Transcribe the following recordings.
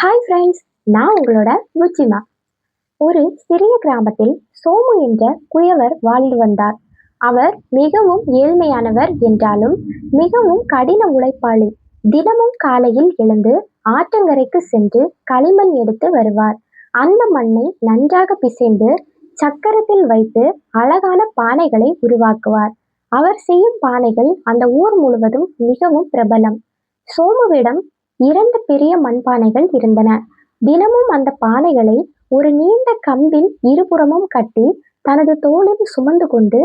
Hi friends, நான் உங்களோட ருச்சிமா. ஒரு சிறிய கிராமத்தில் சோமு என்ற குயவர் வாழ்ந்து வந்தார். அவர் மிகவும் ஏழ்மையானவர் என்றாலும் மிகவும் கடின உழைப்பாளி. தினமும் காலையில் எழுந்து ஆற்றங்கரைக்கு சென்று களிமண் எடுத்து வருவார். அந்த மண்ணை நன்றாக பிசைந்து சக்கரத்தில் வைத்து அழகான பானைகளை உருவாக்குவார். அவர் செய்யும் பானைகள் அந்த ஊர் முழுவதும் மிகவும் பிரபலம். சோமுவிடம் 2 பெரிய மண்பானைகள் இருந்தன. தினமும் அந்த பானைகளை ஒரு நீண்ட கம்பின் இருபுறமும் கட்டி தனது தோளில் சுமந்து கொண்டு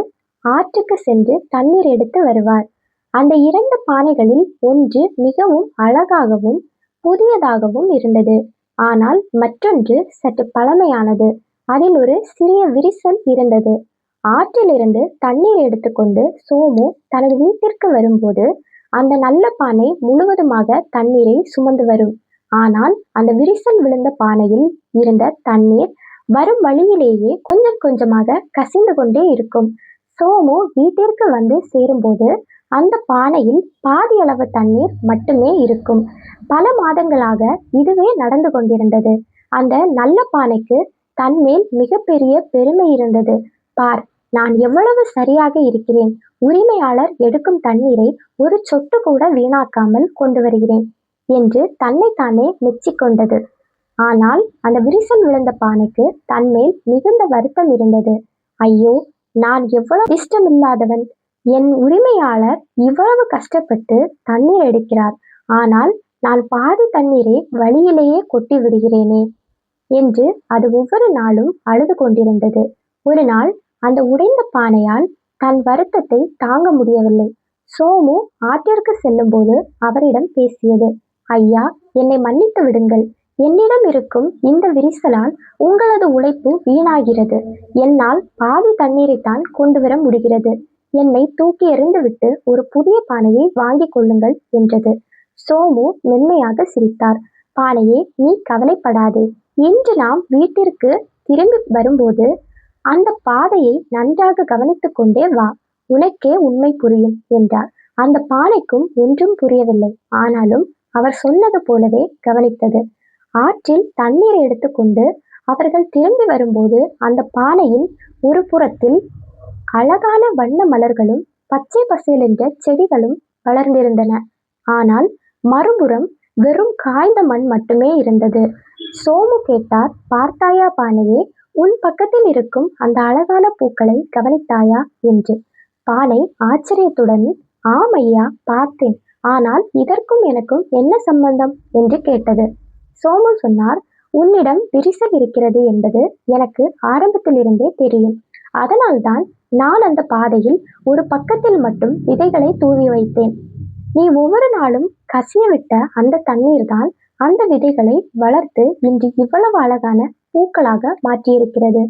ஆற்றுக்கு சென்று தண்ணீர் எடுத்து வருவார். அந்த 2 பானைகளில் ஒன்று மிகவும் அழகாகவும் புதியதாகவும் இருந்தது. ஆனால் மற்றொன்று சற்று பழமையானது. அதில் ஒரு சிறிய விரிசல் இருந்தது. ஆற்றிலிருந்து தண்ணீர் எடுத்துக்கொண்டு சோமு தனது வீட்டிற்கு வரும்போது அந்த நல்ல பானை முழுவதுமாக தண்ணீரை சுமந்து வரும். ஆனால் அந்த விரிசல் விழுந்த பானையில் இருந்த தண்ணீர் வரும் வழியிலேயே கொஞ்சம் கொஞ்சமாக கசிந்து கொண்டே இருக்கும். சோமு வீட்டிற்கு வந்து சேரும்போது அந்த பானையில் பாதி அளவு தண்ணீர் மட்டுமே இருக்கும். பல மாதங்களாக இதுவே நடந்து கொண்டிருந்தது. அந்த நல்ல பானைக்கு தன்மேல் மிகப்பெரிய பெருமை இருந்தது. பார், நான் எவ்வளவு சரியாக இருக்கிறேன். உரிமையாளர் எடுக்கும் தண்ணீரை ஒரு சொட்டு கூட வீணாக்காமல் கொண்டு வருகிறேன் என்று தன்னைத்தானே மெச்சிக்கொண்டது. ஆனால் அந்த விரிசல் விழுந்த பானைக்கு தன்மேல் மிகுந்த வருத்தம் இருந்தது. ஐயோ, நான் எவ்வளவு இஷ்டமில்லாதவன். என் உரிமையாளர் இவ்வளவு கஷ்டப்பட்டு தண்ணீர் எடுக்கிறார். ஆனால் நான் பாதி தண்ணீரை வழியிலேயே கொட்டி விடுகிறேனே என்று அது ஒவ்வொரு நாளும் அழுது கொண்டிருந்தது. ஒரு நாள் அந்த உடைந்த பானையால் தன் வருத்தத்தை தாங்க முடியவில்லை. சோமு ஆற்றிற்கு செல்லும்போது அவரிடம் பேசியது. ஐயா, என்னை மன்னித்து விடுங்கள். என்னிடம் இருக்கும் இந்த விரிசலால் உங்களது உழைப்பு வீணாகிறது. என்னால் பாதி தண்ணீரைத்தான் கொண்டு வர முடிகிறது. என்னை தூக்கி எறிந்துவிட்டு ஒரு புதிய பானையை வாங்கிக் கொள்ளுங்கள் என்றது. சோமு மென்மையாக சிரித்தார். பானையே, நீ கவலைப்படாதே. இன்று நாம் வீட்டிற்கு திரும்பி வரும்போது அந்த பாதையை நன்றாக கவனித்துக் கொண்டே வா. உனக்கே உண்மை புரியும் என்றார். அந்த பானைக்கும் ஒன்றும் புரியவில்லை. ஆனாலும் அவர் சொன்னது போலவே கவனித்தது. ஆற்றில் தண்ணீரை எடுத்துக்கொண்டு அவர்கள் திரும்பி வரும்போது அந்த பானையின் ஒரு புறத்தில் அழகான வண்ண மலர்களும் பச்சை பசேலென்ற செடிகளும் வளர்ந்திருந்தன. ஆனால் மறுபுறம் வெறும் காய்ந்த மண் மட்டுமே இருந்தது. சோமு கேட்டார், பார்த்தாயா பானையே, உன் பக்கத்தில் இருக்கும் அந்த அழகான பூக்களை கவனித்தாயா என்று. பானை ஆச்சரியத்துடன், ஆம் ஐயா, பார்த்தேன். ஆனால் இதற்கும் எனக்கும் என்ன சம்பந்தம் என்று கேட்டது. சோமு சொன்னார், உன்னிடம் விரிசல் இருக்கிறது என்பது எனக்கு ஆரம்பத்திலிருந்தே தெரியும். அதனால்தான் நான் அந்த பாதையில் ஒரு பக்கத்தில் மட்டும் விதைகளை தூவி வைத்தேன். நீ ஒவ்வொரு நாளும் கசியவிட்ட அந்த தண்ணீர் தான் அந்த விதைகளை வளர்த்து இன்று இவ்வளவு அழகான பூக்களாக மாற்றியிருக்கிறது.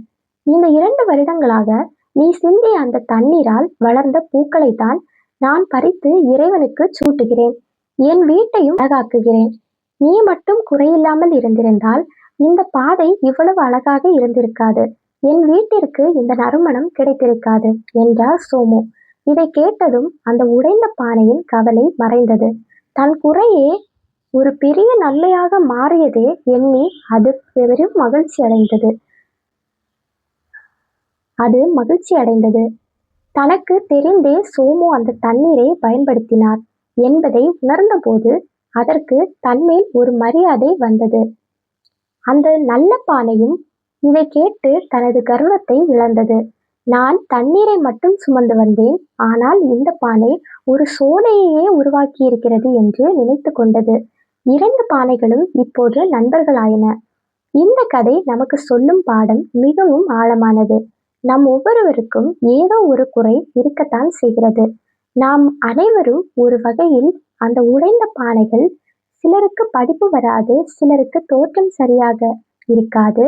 இந்த 2 வருடங்களாக நீ சிந்திய அந்த தண்ணீரால் வளர்ந்த பூக்களைத்தான் நான் பறித்து இறைவனுக்கு சூட்டுகிறேன். என் வீட்டையும் அழகாக்குகிறேன். நீ மட்டும் குறையில்லாமல் இருந்திருந்தால் இந்த பாதை இவ்வளவு அழகாக இருந்திருக்காது. என் வீட்டிற்கு இந்த நறுமணம் கிடைத்திருக்காது என்றார் சோமு. இதை கேட்டதும் அந்த உடைந்த பானையின் கவலை மறைந்தது. தன் குறையே ஒரு பெரிய நன்மையாக மாறியதே எண்ணி பெரும் மகிழ்ச்சி அடைந்தது. தனக்கு தெரிந்தே சோமு அந்த தண்ணீரை பயன்படுத்தினார் என்பதை உணர்ந்தபோது அதற்கு தன்மேல் ஒரு மரியாதை வந்தது. அந்த நல்ல பானையும் இதை கேட்டு தனது கர்வத்தை இழந்தது. நான் தண்ணீரை மட்டும் சுமந்து வந்தேன், ஆனால் இந்த பானை ஒரு சோலையையே உருவாக்கியிருக்கிறது என்று நினைத்து கொண்டது. 2 பானைகளும் இப்போது நண்பர்களாயின. இந்த கதை நமக்கு சொல்லும் பாடம் மிகவும் ஆழமானது. நம் ஒவ்வொருவருக்கும் ஏதோ ஒரு குறை இருக்கத்தான் செய்கிறது. நாம் அனைவரும் ஒரு வகையில் அந்த உடைந்த பானைகள். சிலருக்கு படிப்பு வராது, சிலருக்கு தோற்றம் சரியாக இருக்காது,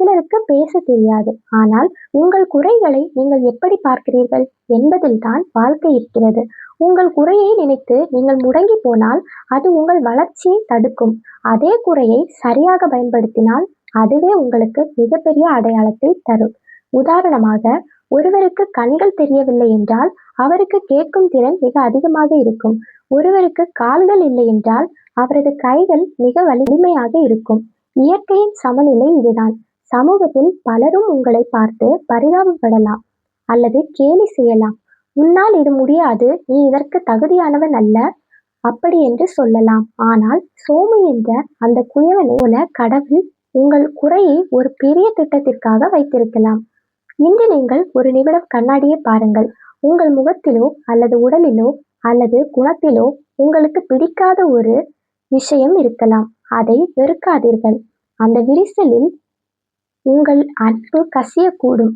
சிலருக்கு பேச தெரியாது. ஆனால் உங்கள் குறைகளை நீங்கள் எப்படி பார்க்கிறீர்கள் என்பதில் தான் வாழ்க்கை இருக்கிறது. உங்கள் குறையை நினைத்து நீங்கள் முடங்கி போனால் அது உங்கள் வளர்ச்சியை தடுக்கும். அதே குறையை சரியாக பயன்படுத்தினால் அதுவே உங்களுக்கு மிகப்பெரிய அடையாளத்தை தரும். உதாரணமாக, ஒருவருக்கு கண்கள் தெரியவில்லை என்றால் அவருக்கு கேட்கும் திறன் மிக அதிகமாக இருக்கும். ஒருவருக்கு கால்கள் இல்லை என்றால் அவரது கைகள் மிக வலிமையாக இருக்கும். இயற்கையின் சமநிலை இதுதான். சமூகத்தில் பலரும் உங்களை பார்த்து பரிதாபப்படலாம் அல்லது கேலி செய்யலாம். உன்னால் இது முடியாது, நீ இதற்கு தகுதியானவன் அல்ல, அப்படி என்று சொல்லலாம். ஆனால் சோமு என்ற அந்த குயவனை போல கடவுள் உங்கள் குறையை ஒரு பெரிய திட்டத்திற்காக வைத்திருக்கலாம். இன்று நீங்கள் ஒரு நிமிடம் கண்ணாடியை பாருங்கள். உங்கள் முகத்திலோ அல்லது உடலிலோ அல்லது குணத்திலோ உங்களுக்கு பிடிக்காத ஒரு விஷயம் இருக்கலாம். அதை வெறுக்காதீர்கள். அந்த விரிசலில் உங்கள் அன்பு கசியக்கூடும்.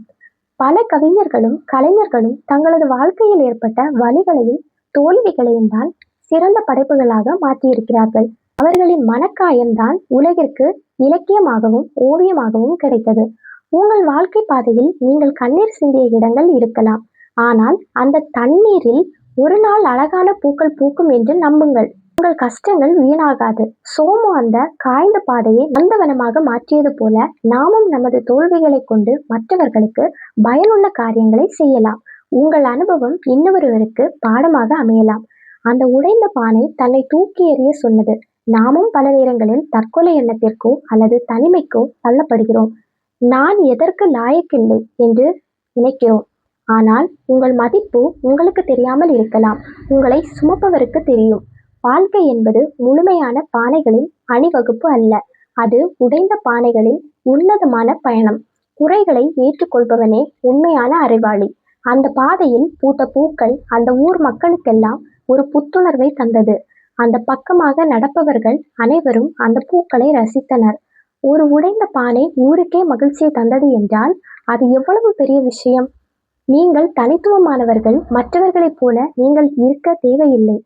பல கவிஞர்களும் கலைஞர்களும் தங்களது வாழ்க்கையில் ஏற்பட்ட வலிகளையும் தோல்விகளையும் தான் சிறந்த படைப்புகளாக மாற்றியிருக்கிறார்கள். அவர்களின் மனக்காயம்தான் உலகிற்கு இலக்கியமாகவும் ஓவியமாகவும் கிடைத்தது. உங்கள் வாழ்க்கை பாதையில் நீங்கள் கண்ணீர் சிந்திய இடங்கள் இருக்கலாம். ஆனால் அந்த தண்ணீரில் ஒரு நாள் அழகான பூக்கள் பூக்கும் என்று நம்புங்கள். உங்கள் கஷ்டங்கள் வீணாகாது. சோமு அந்த காய்ந்த பாதையை நந்தவனமாக மாற்றியது போல நாமும் நமது தோல்விகளை கொண்டு மற்றவர்களுக்கு பயனுள்ள காரியங்களை செய்யலாம். உங்கள் அனுபவம் இன்னொருவருக்கு பாடமாக அமையலாம். அந்த உடைந்த பானை தன்னை தூக்கி எறிய சொன்னது. நாமும் பல நேரங்களில் தற்கொலை எண்ணத்திற்கோ அல்லது தனிமைக்கோ தள்ளப்படுகிறோம். நான் எதற்கு லாயக்கில்லை என்று நினைக்கிறோம். ஆனால் உங்கள் மதிப்பு உங்களுக்கு தெரியாமல் இருக்கலாம். உங்களை சுமப்பவருக்கு தெரியும். வாழ்க்கை என்பது முழுமையான பானைகளின் அணிவகுப்பு அல்ல. அது உடைந்த பானைகளின் உன்னதமான பயணம். குறைகளை ஏற்றுக்கொள்பவனே உண்மையான அறிவாளி. அந்த பாதையில் பூத்த பூக்கள் அந்த ஊர் மக்களுக்கெல்லாம் ஒரு புத்துணர்வை தந்தது. அந்த பக்கமாக நடப்பவர்கள் அனைவரும் அந்த பூக்களை ரசித்தனர். ஒரு உடைந்த பானை ஊருக்கே மகிழ்ச்சியை தந்தது என்றால் அது எவ்வளவு பெரிய விஷயம்! நீங்கள் தனித்துவமானவர்கள். மற்றவர்களைப் போல நீங்கள் இருக்க தேவையில்லை.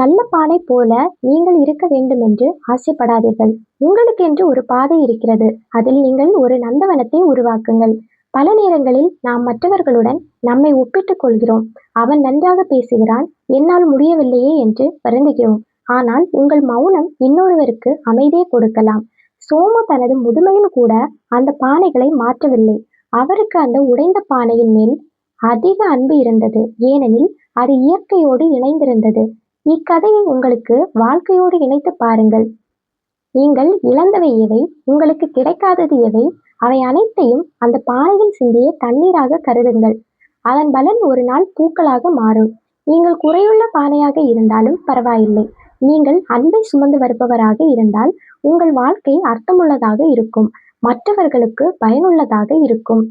நல்ல பானை போல நீங்கள் இருக்க வேண்டும் என்று ஆசைப்படாதீர்கள். உங்களுக்கென்று ஒரு பாதை இருக்கிறது. அதில் நீங்கள் ஒரு நந்தவனத்தை உருவாக்குங்கள். பல நேரங்களில் நாம் மற்றவர்களுடன் நம்மை ஒப்பிட்டுக் கொள்கிறோம். அவன் நன்றாக பேசுகிறான், என்னால் முடியவில்லையே என்று வருந்துகிறோம். ஆனால் உங்கள் மௌனம் இன்னொருவருக்கு அமைதியை கொடுக்கலாம். சோமு தனது முதுமையில் கூட அந்த பானைகளை மாற்றவில்லை. அவருக்கு அந்த உடைந்த பானையின் மேல் அதிக அன்பு இருந்தது. ஏனெனில் அது இயற்கையோடு இணைந்திருந்தது. இக்கதையை உங்களுக்கு வாழ்க்கையோடு இணைத்து பாருங்கள். நீங்கள் இழந்தவை எவை? உங்களுக்கு கிடைக்காதது எவை? அவை அனைத்தையும் அந்த பானையில் சிந்திய தண்ணீராக கருதுங்கள். அதன் பலன் ஒரு நாள் பூக்களாக மாறும். நீங்கள் குறையுள்ள பானையாக இருந்தாலும் பரவாயில்லை. நீங்கள் அன்பை சுமந்து வருபவராக இருந்தால் உங்கள் வாழ்க்கை அர்த்தமுள்ளதாக இருக்கும், மற்றவர்களுக்கு பயனுள்ளதாக இருக்கும்.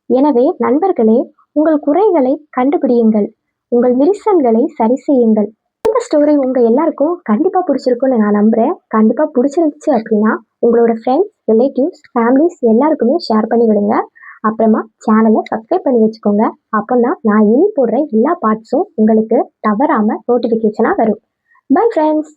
எனவே நண்பர்களே, உங்கள் குறைகளை கண்டுபிடியுங்கள், உங்கள் விரிசல்களை சரி செய்யுங்கள். இந்த ஸ்டோரி உங்க எல்லாருக்கும் கண்டிப்பா பிடிச்சிருக்கும்னு நான் நம்புறேன். கண்டிப்பா பிடிச்சிருந்துச்சு அப்படின்னா உங்களோட ஃப்ரெண்ட்ஸ், ரிலேட்டிவ்ஸ், ஃபேமிலிஸ் எல்லாருக்குமே ஷேர் பண்ணி விடுங்க. அப்புறமா சேனலை சப்ஸ்கிரைப் பண்ணி வச்சுக்கோங்க. அப்போதான் நான் இனி போடுற எல்லா பார்ட்ஸும் உங்களுக்கு தவறாம நோட்டிஃபிகேஷனாக வரும். Bye friends.